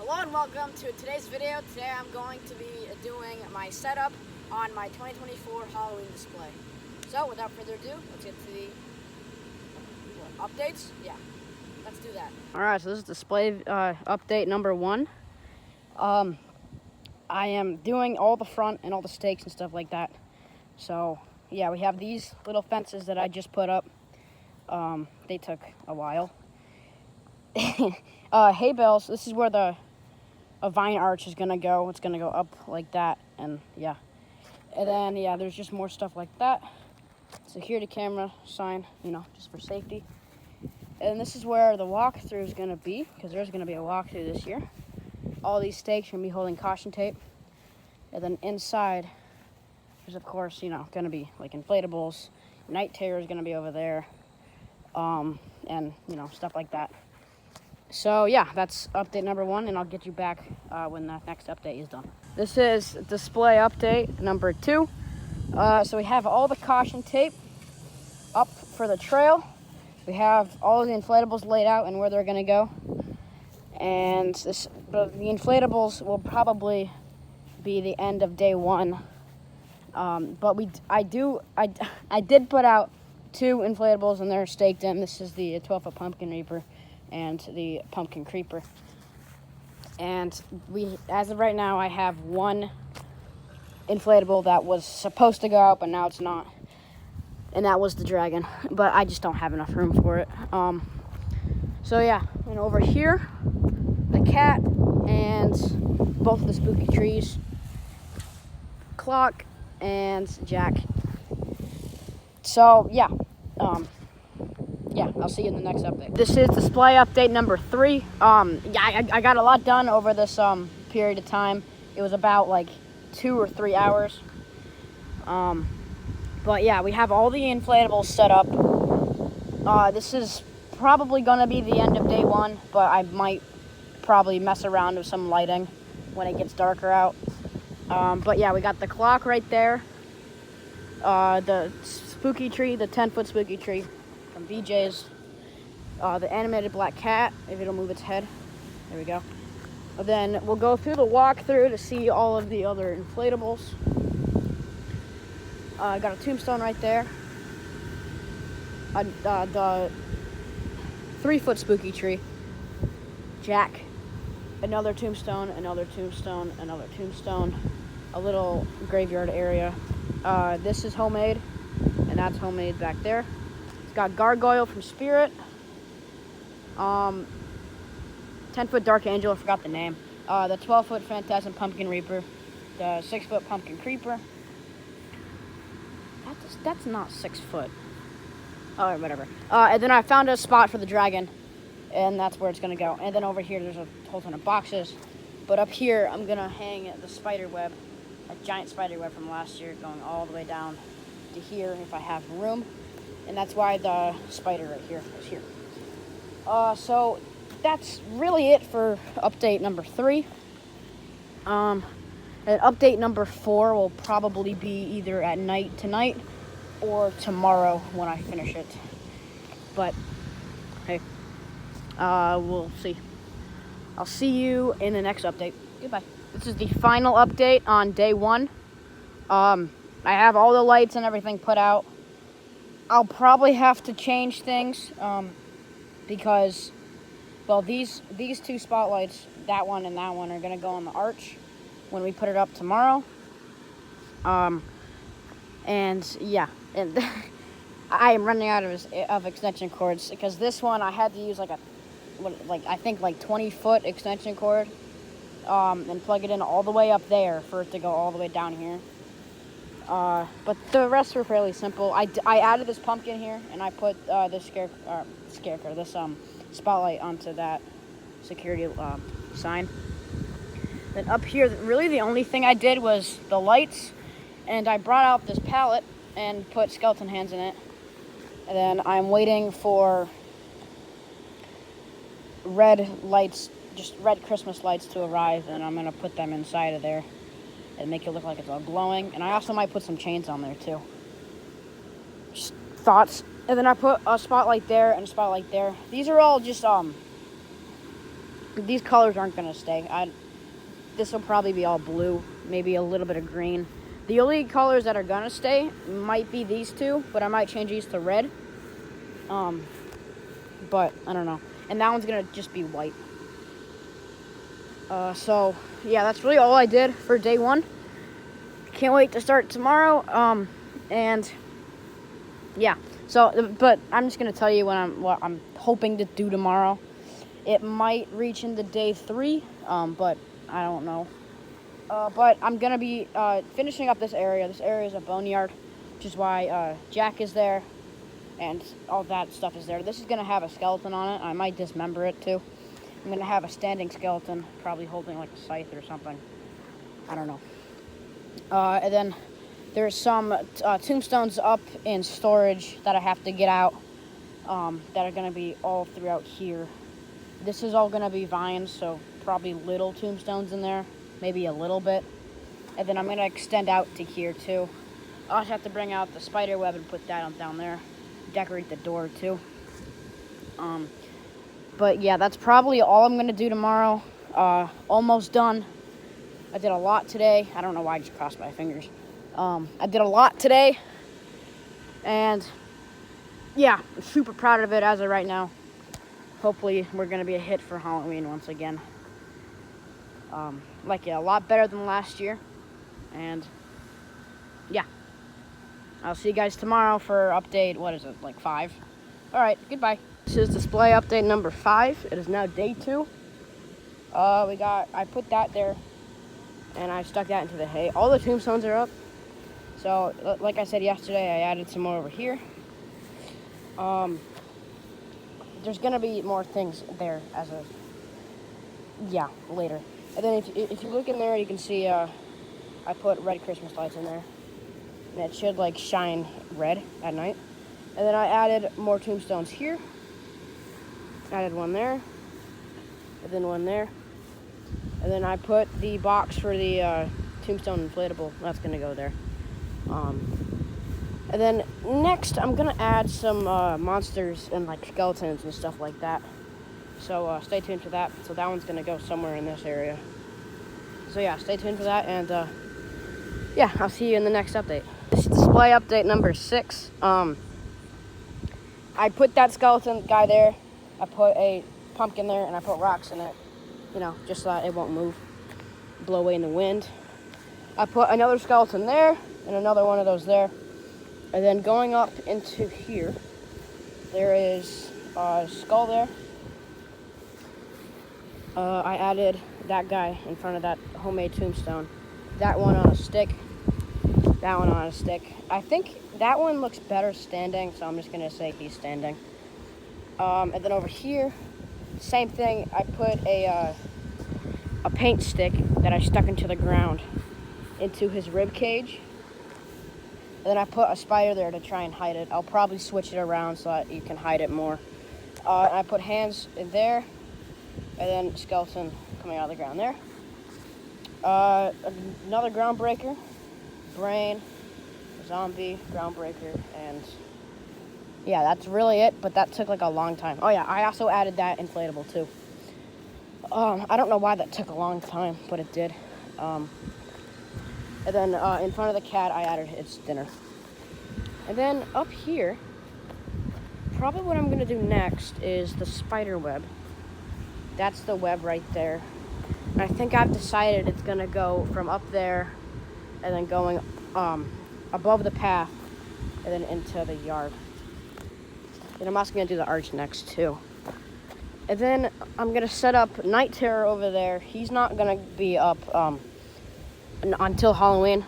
Hello and welcome to today's video. Today I'm going to be doing my setup on my 2024 Halloween display. So without further ado, let's get to the updates. Yeah, let's do that. Alright, so this is display update number 1. I am doing all the front and all the stakes and stuff like that. So yeah, we have these little fences that I just put up. They took a while. Hay bales, this is where a vine arch is gonna go. It's gonna go up like that, and yeah. And then yeah, there's just more stuff like that. Security camera sign, just for safety. And this is where the walkthrough is gonna be, because there's gonna be a walkthrough this year. All these stakes are gonna be holding caution tape. And then inside, there's of course, gonna be like inflatables. Night terror is gonna be over there, and stuff like that. So yeah, that's update number 1, and I'll get you back when that next update is done. This is display update number 2. So we have all the caution tape up for the trail. We have all of the inflatables laid out and where they're gonna go. And the inflatables will probably be the end of day 1. But I did put out 2 inflatables, and they're staked in. This is the 12-foot pumpkin reaper and the pumpkin creeper. And as of right now, I have 1 inflatable that was supposed to go out, but now it's not. And that was the dragon, but I just don't have enough room for it. So yeah, and over here, the cat and both of the spooky trees, clock and Jack. So yeah, I'll see you in the next update. This is display update number 3. I got a lot done over this period of time. It was about like 2 or 3 hours. But yeah, we have all the inflatables set up. This is probably gonna be the end of day 1, but I might probably mess around with some lighting when it gets darker out. But yeah, we got the clock right there. The spooky tree, the 10-foot spooky tree from BJ's. The animated black cat, if it'll move its head. There we go. And then we'll go through the walkthrough to see all of the other inflatables. I got a tombstone right there. The 3-foot spooky tree. Jack. Another tombstone, another tombstone, another tombstone. A little graveyard area. This is homemade, and that's homemade back there. It's got Gargoyle from Spirit. 10-foot Dark Angel, I forgot the name. The 12-foot Phantasm Pumpkin Reaper. The 6-foot Pumpkin Creeper. That's not 6 foot. Oh, whatever. And then I found a spot for the dragon, and that's where it's gonna go. And then over here, there's a whole ton of boxes. But up here, I'm gonna hang the spider web, a giant spider web from last year, going all the way down to here if I have room. And that's why the spider right here is here. So that's really it for update number 3. And update number 4 will probably be either at night tonight or tomorrow when I finish it. But hey, we'll see. I'll see you in the next update. Goodbye. This is the final update on day 1. I have all the lights and everything put out. I'll probably have to change things because, well, these 2 spotlights, that one and that one, are gonna go on the arch when we put it up tomorrow. And yeah, and I am running out of extension cords, because this one I had to use like 20-foot extension cord, and plug it in all the way up there for it to go all the way down here. But the rest were fairly simple. I added this pumpkin here, and I put this scarecrow, this spotlight onto that security sign. Then up here, really the only thing I did was the lights, and I brought out this pallet and put skeleton hands in it. And then I'm waiting for red lights, just red Christmas lights to arrive, and I'm gonna put them inside of there and make it look like it's all glowing. And I also might put some chains on there too. Just thoughts. And then I put a spotlight there and a spotlight there. These are all just these colors aren't gonna stay. This will probably be all blue, maybe a little bit of green. The only colors that are gonna stay might be these two, but I might change these to red. But I don't know. And that one's gonna just be white. So yeah, that's really all I did for day 1. Can't wait to start tomorrow. And yeah. So, but I'm just gonna tell you what I'm hoping to do tomorrow. It might reach into day 3, but I don't know. But I'm gonna be finishing up this area. This area is a boneyard, which is why Jack is there, and all that stuff is there. This is gonna have a skeleton on it. I might dismember it too. I'm gonna have a standing skeleton, probably holding like a scythe or something. I don't know. And then there's some tombstones up in storage that I have to get out, that are gonna be all throughout here. This is all gonna be vines, so probably little tombstones in there, maybe a little bit. And then I'm gonna extend out to here too. I also have to bring out the spider web and put that down there. Decorate the door too. But yeah, that's probably all I'm gonna do tomorrow. Almost done. I did a lot today. I don't know why I just crossed my fingers. I did a lot today, and yeah, I'm super proud of it as of right now. Hopefully we're gonna be a hit for Halloween once again. Like a lot better than last year. And yeah, I'll see you guys tomorrow for update, what is it, like 5? All right, goodbye. This is display update number 5. It is now day 2. I put that there, and I stuck that into the hay. All the tombstones are up. So, like I said yesterday, I added some more over here. There's gonna be more things there later. And then if you look in there, you can see I put red Christmas lights in there, and it should like shine red at night. And then I added more tombstones here. Added one there, and then one there. And then I put the box for the tombstone inflatable. That's gonna go there. And then next, I'm gonna add some monsters and like skeletons and stuff like that. So stay tuned for that. So that one's gonna go somewhere in this area. So yeah, stay tuned for that, and yeah, I'll see you in the next update. This is display update number 6. I put that skeleton guy there. I put a pumpkin there, and I put rocks in it, just so that it won't move, blow away in the wind. I put another skeleton there, and another one of those there. And then going up into here, there is a skull there. I added that guy in front of that homemade tombstone. That one on a stick. That one on a stick. I think that one looks better standing, so I'm just gonna say he's standing. And then over here, same thing. I put a paint stick that I stuck into the ground, into his rib cage. And then I put a spider there to try and hide it. I'll probably switch it around so that you can hide it more. I put hands in there, and then skeleton coming out of the ground there. Another ground breaker, brain, zombie, ground breaker, and yeah, that's really it, but that took like a long time. Oh yeah, I also added that inflatable too. I don't know why that took a long time, but it did. And then in front of the cat, I added its dinner. And then up here, probably what I'm gonna do next is the spider web. That's the web right there. And I think I've decided it's gonna go from up there and then going above the path and then into the yard. And I'm also gonna do the arch next too. And then I'm gonna set up Night Terror over there. He's not gonna be up until Halloween,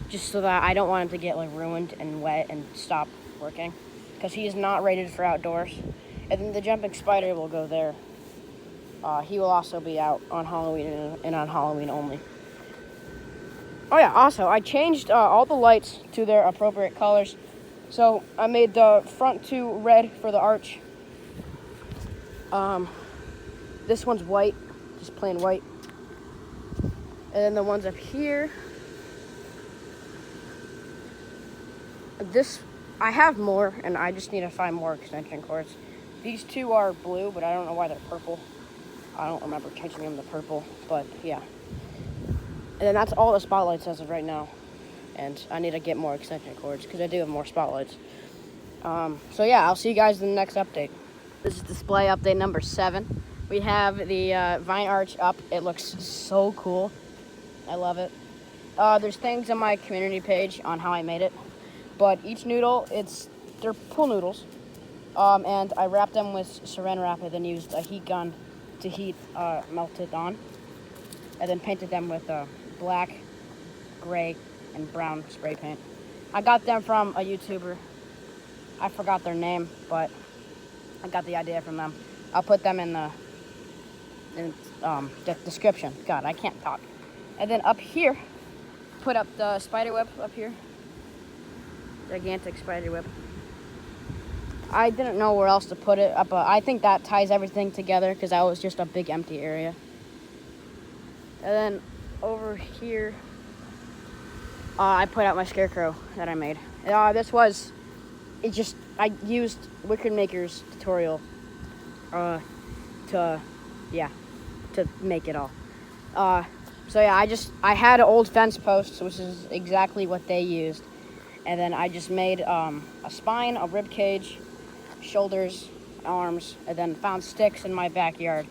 just so that I don't want him to get like ruined and wet and stop working, because he is not rated for outdoors. And then the jumping spider will go there. He will also be out on Halloween and on Halloween only. Oh yeah, also I changed all the lights to their appropriate colors. So I made the front 2 red for the arch. This one's white, just plain white. And then the ones up here, I have more, and I just need to find more extension cords. These 2 are blue, but I don't know why they're purple. I don't remember changing them to purple, but yeah. And then that's all the spotlights as of right now. And I need to get more extension cords because I do have more spotlights. So yeah, I'll see you guys in the next update. This is display update number 7. We have the vine arch up. It looks so cool. I love it. There's things on my community page on how I made it, but each noodle, they're pool noodles, and I wrapped them with saran wrap and then used a heat gun to heat melt it on, and then painted them with black, gray, and brown spray paint. I got them from a YouTuber. I forgot their name, but I got the idea from them. I'll put them in the description. God, I can't talk. And then up here, put up the spider web up here. Gigantic spider web. I didn't know where else to put it up. I think that ties everything together because that was just a big empty area. And then over here, I put out my scarecrow that I made. I used Wicked Maker's tutorial to make it all. So yeah, I had old fence posts, which is exactly what they used. And then I just made a spine, a rib cage, shoulders, arms, and then found sticks in my backyard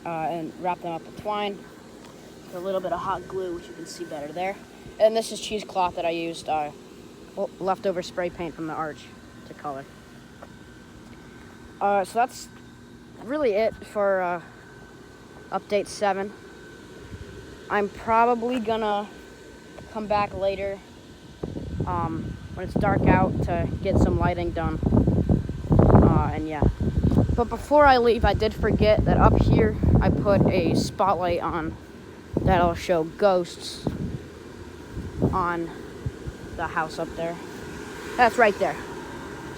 and wrapped them up with twine. With a little bit of hot glue, which you can see better there. And this is cheesecloth that I used leftover spray paint from the arch to color. So that's really it for update 7. I'm probably gonna come back later when it's dark out to get some lighting done. And yeah. But before I leave, I did forget that up here I put a spotlight on that'll show ghosts on the house up there. That's right there.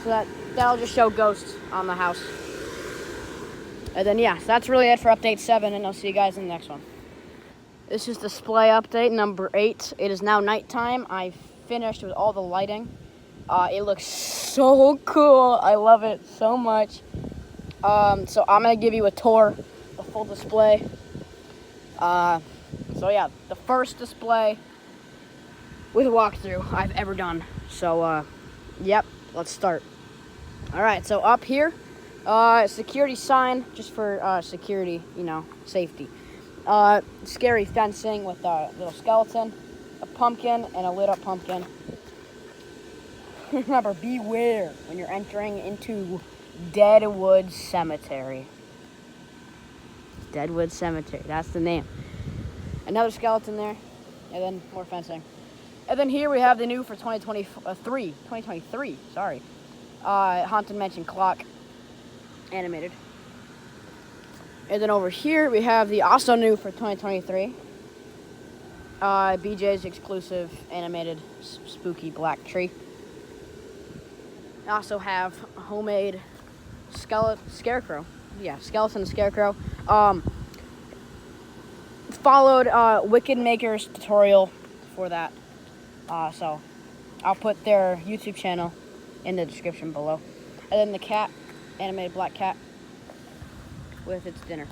So that'll just show ghosts on the house. And then yeah, so that's really it for update 7, and I'll see you guys in the next one. This is display update number 8. It is now nighttime. I finished with all the lighting. It looks so cool. I love it so much. So I'm gonna give you a tour, the full display. So yeah, the first display with a walkthrough I've ever done. So yep, let's start. All right, so up here, security sign, just for security, safety. Scary fencing with a little skeleton, a pumpkin, and a lit up pumpkin. Remember, beware when you're entering into Deadwood Cemetery. Deadwood Cemetery, that's the name. Another skeleton there, and then more fencing. And then here we have the new for 2023, sorry. Haunted Mansion clock, animated. And then over here we have the also new for 2023, BJ's exclusive animated spooky black tree. I also have a homemade scarecrow. Yeah, skeleton scarecrow. Followed Wicked Maker's tutorial for that. So I'll put their YouTube channel in the description below. And then the cat, animated black cat with its dinner.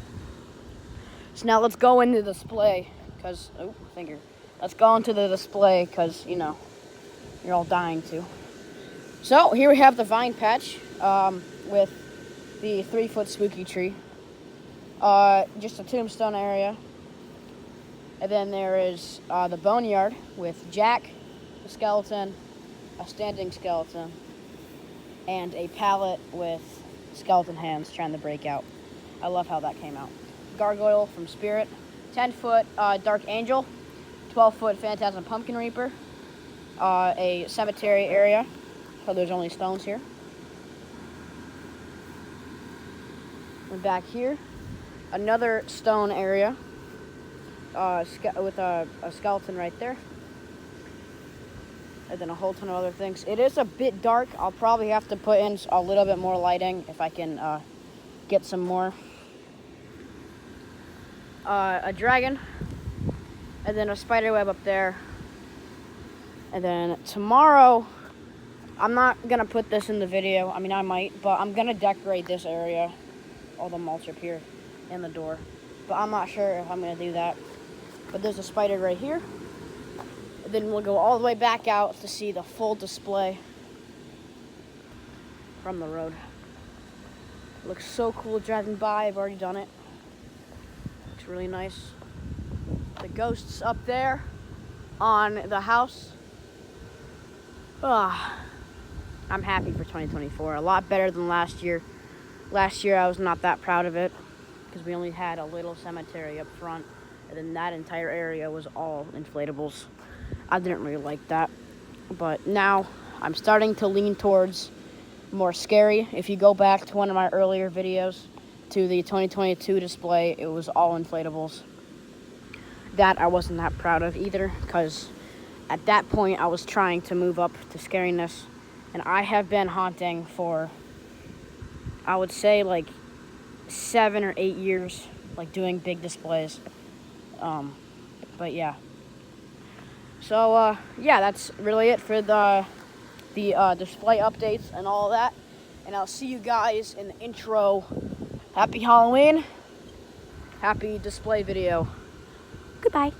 So now let's go into the display, because, let's go into the display, because, you're all dying to. So here we have the vine patch with the 3-foot spooky tree. Just a tombstone area. And then there is the boneyard with Jack, the skeleton, a standing skeleton, and a pallet with skeleton hands trying to break out. I love how that came out. Gargoyle from Spirit, 10-foot Dark Angel, 12-foot Phantasm Pumpkin Reaper, a cemetery area, so there's only stones here. And back here, another stone area with a skeleton right there. And then a whole ton of other things. It is a bit dark. I'll probably have to put in a little bit more lighting if I can get some more. A dragon, and then a spider web up there. And then tomorrow, I'm not gonna put this in the video. I mean, I might, but I'm gonna decorate this area, all the mulch up here, and the door. but I'm not sure if I'm gonna do that. But there's a spider right here. And then we'll go all the way back out to see the full display from the road. Looks so cool driving by. I've already done it. Looks really nice. The ghosts up there on the house. I'm happy for 2024. A lot better than last year. Last year I was not that proud of it because we only had a little cemetery up front, and then that entire area was all inflatables. I didn't really like that. But now I'm starting to lean towards more scary. If you go back to one of my earlier videos to the 2022 display, it was all inflatables. That I wasn't that proud of either, because at that point I was trying to move up to scariness, and I have been haunting for, I would say, like 7 or 8 years, like doing big displays. But yeah. So yeah, that's really it for the display updates and all that. And I'll see you guys in the intro. Happy Halloween. Happy display video. Goodbye.